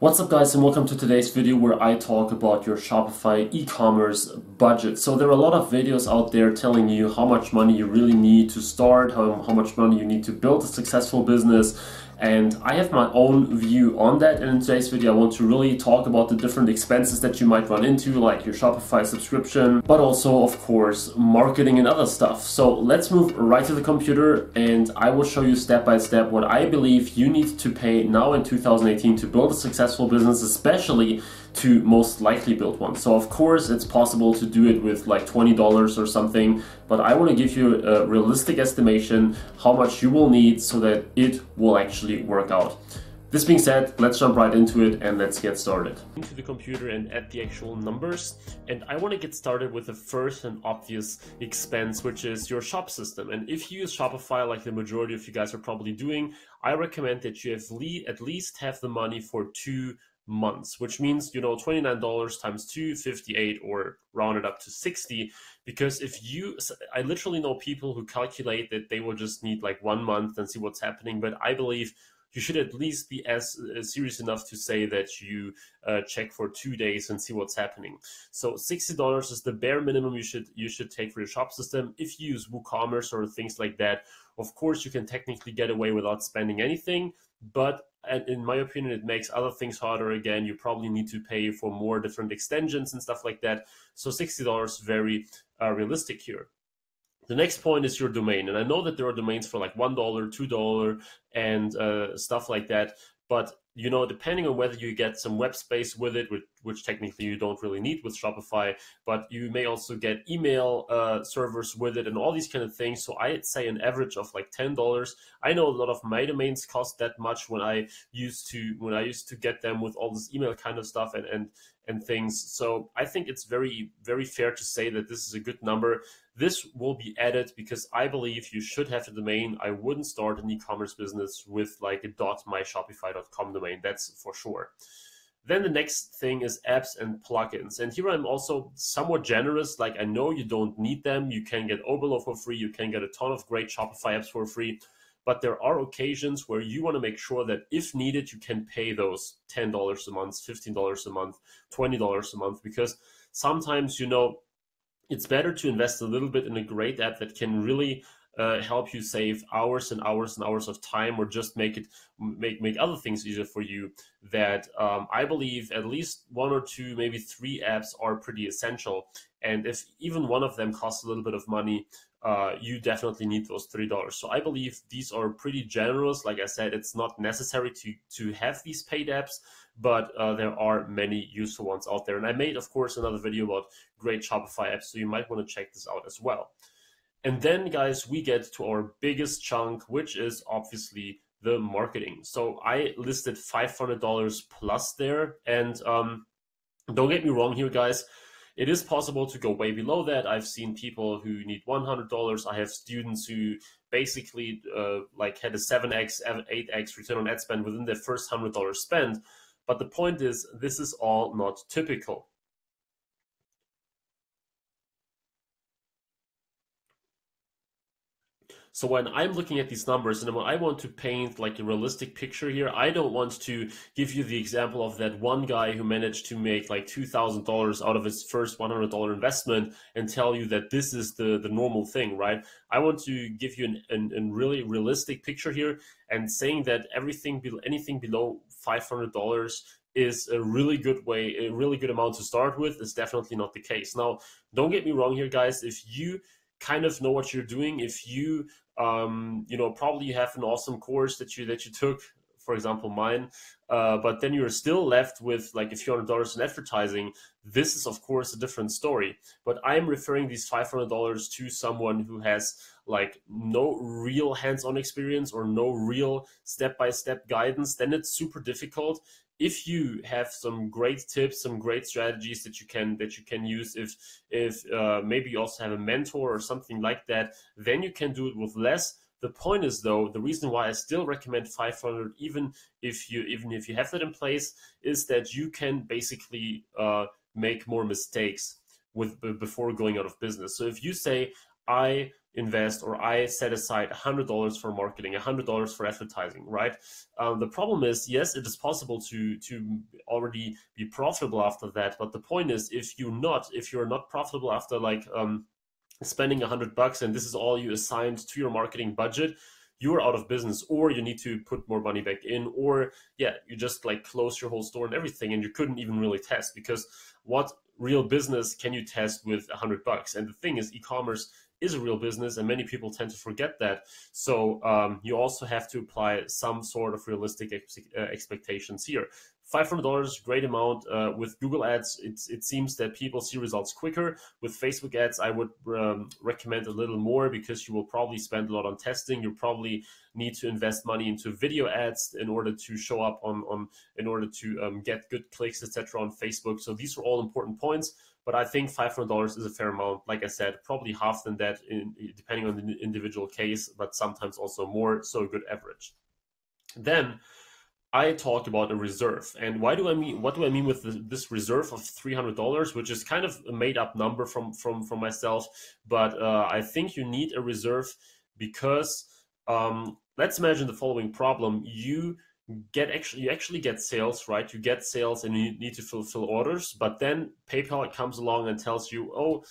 What's up guys, and welcome to today's video where I talk about your Shopify e-commerce budget. So there are a lot of videos out there telling you how much money you really need to start, how much money you need to build a successful business. And I have my own view on that, and in today's video I want to really talk about the different expenses that you might run into, like your Shopify subscription, but also of course marketing and other stuff. So let's move right to the computer and I will show you step by step what I believe you need to pay now in 2018 to build a successful business, especially to most likely build one. So of course it's possible to do it with like $20 or something, but I want to give you a realistic estimation how much you will need so that it will actually work out. This being said, let's jump right into it and let's get started. Into the computer and add the actual numbers, and I want to get started with the first and obvious expense, which is your shop system. And if you use Shopify like the majority of you guys are probably doing, I recommend that you at least have the money for 2 months, which means, you know, $29 times 2, 58, or round it up to 60. Because I literally know people who calculate that they will just need like 1 month and see what's happening, but I believe you should at least be as serious enough to say that you check for 2 days and see what's happening. So $60 is the bare minimum you should take for your shop system. If you use WooCommerce or things like that, of course you can technically get away without spending anything, but in my opinion, it makes other things harder. Again, you probably need to pay for more different extensions and stuff like that. So $60 very realistic here. The next point is your domain. And I know that there are domains for like $1, $2, and stuff like that. But, you know, depending on whether you get some web space with it, which technically you don't really need with Shopify, but you may also get email servers with it and all these kind of things. So I'd say an average of like $10. I know a lot of my domains cost that much when I used to get them with all this email kind of stuff and things. So I think it's very, very fair to say that this is a good number. This will be added because I believe you should have a domain. I wouldn't start an e-commerce business with like a .myshopify.com domain, that's for sure. Then the next thing is apps and plugins. And here I'm also somewhat generous. Like, I know you don't need them. You can get Oberlo for free. You can get a ton of great Shopify apps for free. But there are occasions where you want to make sure that if needed, you can pay those $10 a month, $15 a month, $20 a month, because sometimes, you know, it's better to invest a little bit in a great app that can really help you save hours and hours and hours of time, or just make other things easier for you. That I believe at least 1 or 2, maybe 3 apps are pretty essential. And if even one of them costs a little bit of money, you definitely need those $3. So I believe these are pretty generous. Like I said, it's not necessary to have these paid apps, but there are many useful ones out there. And I made, of course, another video about great Shopify apps, so you might want to check this out as well. And then, guys, we get to our biggest chunk, which is obviously the marketing. So I listed $500 plus there. And don't get me wrong here, guys. It is possible to go way below that. I've seen people who need $100. I have students who basically like had a 7x, 8x return on ad spend within their first $100 spend. But the point is, this is all not typical. So when I'm looking at these numbers and when I want to paint like a realistic picture here, I don't want to give you the example of that one guy who managed to make like $2,000 out of his first $100 investment and tell you that this is the normal thing, right? I want to give you a really realistic picture here, and saying that anything below $500 is a really good amount to start with is definitely not the case. Now, don't get me wrong here, guys. If you kind of know what you're doing, if you you know, probably you have an awesome course that you took, for example mine, but then you're still left with like a few $100 in advertising, this is of course a different story. But I'm referring these $500 to someone who has like no real hands-on experience or no real step-by-step guidance. Then it's super difficult. If you have some great tips, some great strategies that you can use, if maybe you also have a mentor or something like that, then you can do it with less. The point is, though, the reason why I still recommend 500, even if you have that in place, is that you can basically make more mistakes before going out of business. So if you say, I invest, or I set aside $100 for marketing, $100 for advertising, right? The problem is, yes, it is possible to already be profitable after that, but the point is, if you're not profitable after like spending $100 and this is all you assigned to your marketing budget, you're out of business, or you need to put more money back in, or yeah, you just like close your whole store and everything, and you couldn't even really test, because what real business can you test with $100? And the thing is, e-commerce is a real business, and many people tend to forget that. So you also have to apply some sort of realistic expectations here. $500, great amount. With Google Ads, it seems that people see results quicker. With Facebook ads, I would recommend a little more, because you will probably spend a lot on testing. You probably need to invest money into video ads in order to show up in order to get good clicks, etc. on Facebook. So these are all important points. But I think $500 is a fair amount. Like I said, probably half than that, depending on the individual case, but sometimes also more. So a good average. Then I talked about a reserve. And what do I mean with this reserve of $300, which is kind of a made up number from myself, but I think you need a reserve because let's imagine the following problem. You actually get sales, right? You get sales and you need to fulfill orders, but then PayPal comes along and tells you, oh,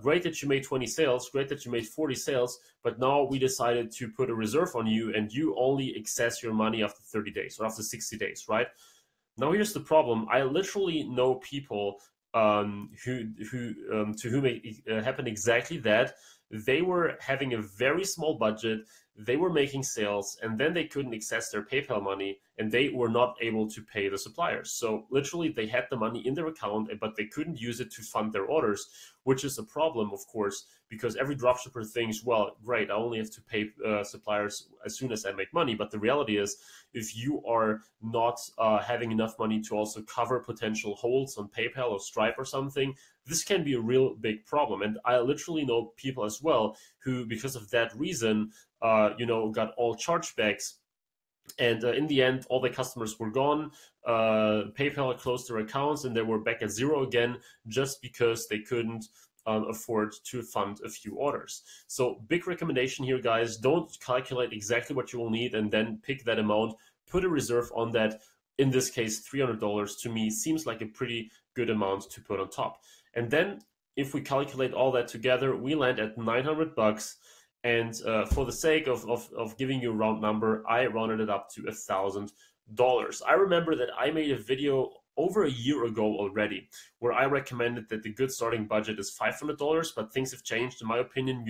great that you made 20 sales, great that you made 40 sales, but now we decided to put a reserve on you, and you only access your money after 30 days or after 60 days, right? Now here's the problem. I literally know people to whom it happened exactly that. They were having a very small budget, they were making sales, and then they couldn't access their PayPal money, and they were not able to pay the suppliers. So literally they had the money in their account, but they couldn't use it to fund their orders, which is a problem, of course, because every dropshipper thinks, well, great, I only have to pay suppliers as soon as I make money. But the reality is, if you are not having enough money to also cover potential holes on PayPal or Stripe or something, this can be a real big problem. And I literally know people as well who, because of that reason, got all chargebacks. And in the end, all the customers were gone. PayPal closed their accounts, and they were back at zero again, just because they couldn't afford to fund a few orders. So big recommendation here, guys. Don't calculate exactly what you will need and then pick that amount. Put a reserve on that. In this case, $300 to me seems like a pretty good amount to put on top. And then if we calculate all that together, we land at $900. And for the sake of giving you a round number, I rounded it up to $1,000. I remember that I made a video over a year ago already, where I recommended that the good starting budget is $500, but things have changed. In my opinion,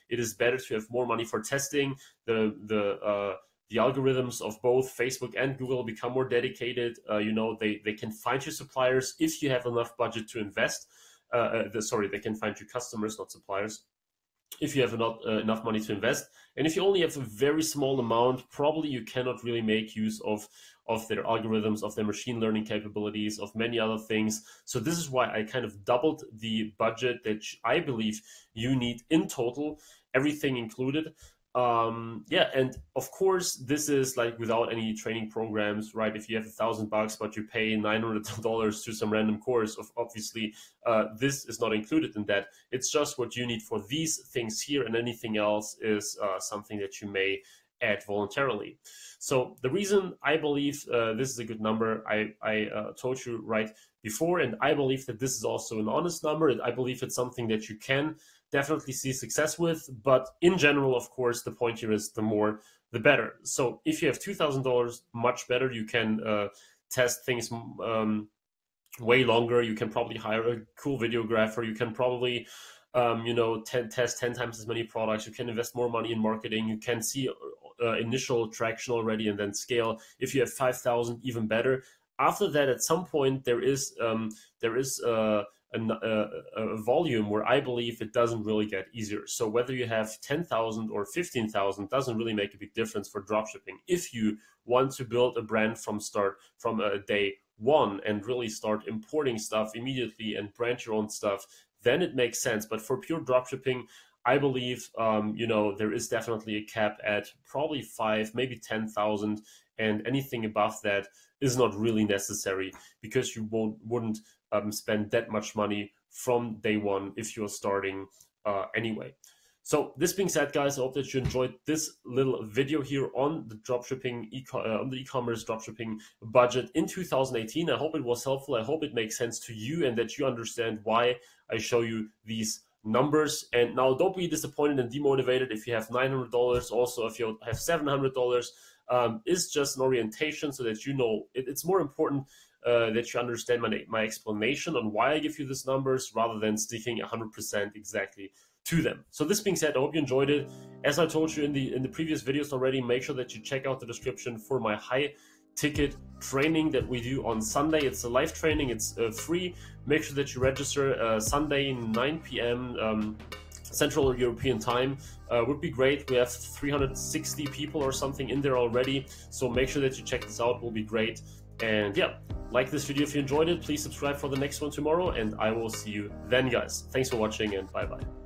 it is better to have more money for testing. The algorithms of both Facebook and Google become more dedicated. They can find you suppliers if you have enough budget to invest. They can find you customers, not suppliers, if you have enough money to invest. And if you only have a very small amount, probably you cannot really make use of their algorithms, of their machine learning capabilities, of many other things. So this is why I kind of doubled the budget that I believe you need in total, everything included. And of course, this is like without any training programs, right? If you have $1,000 but you pay $900 to some random course, obviously this is not included in that. It's just what you need for these things here, and anything else is something that you may add voluntarily. So the reason I believe this is a good number, I told you right before, and I believe that this is also an honest number. I believe it's something that you can definitely see success with, but in general, of course, the point here is the more the better. So if you have $2,000, much better. You can test things way longer. You can probably hire a cool videographer. You can probably test 10 times as many products. You can invest more money in marketing. You can see initial traction already and then scale. If you have 5,000, even better. After that, at some point, there is a volume where I believe it doesn't really get easier. So whether you have 10,000 or 15,000 doesn't really make a big difference for dropshipping. If you want to build a brand from day one and really start importing stuff immediately and brand your own stuff, then it makes sense. But for pure dropshipping, I believe there is definitely a cap at probably 5, maybe 10,000, and anything above that is not really necessary, because you wouldn't spend that much money from day one if you're starting anyway. So this being said, guys, I hope that you enjoyed this little video here on the on the e-commerce dropshipping budget in 2018. I hope it was helpful. I hope it makes sense to you and that you understand why I show you these numbers. And now don't be disappointed and demotivated if you have $900. Also, if you have $700, is just an orientation so that you know it's more important that you understand my explanation on why I give you these numbers rather than sticking 100% exactly to them. So this being said, I hope you enjoyed it. As I told you in the previous videos already, make sure that you check out the description for my high ticket training that we do on Sunday. It's a live training, it's free. Make sure that you register Sunday 9 p.m. Central European time. Would be great. We have 360 people or something in there already, so make sure that you check this out. Will be great. And yeah, like this video if you enjoyed it. Please subscribe for the next one tomorrow, and I will see you then, guys. Thanks for watching, and bye bye.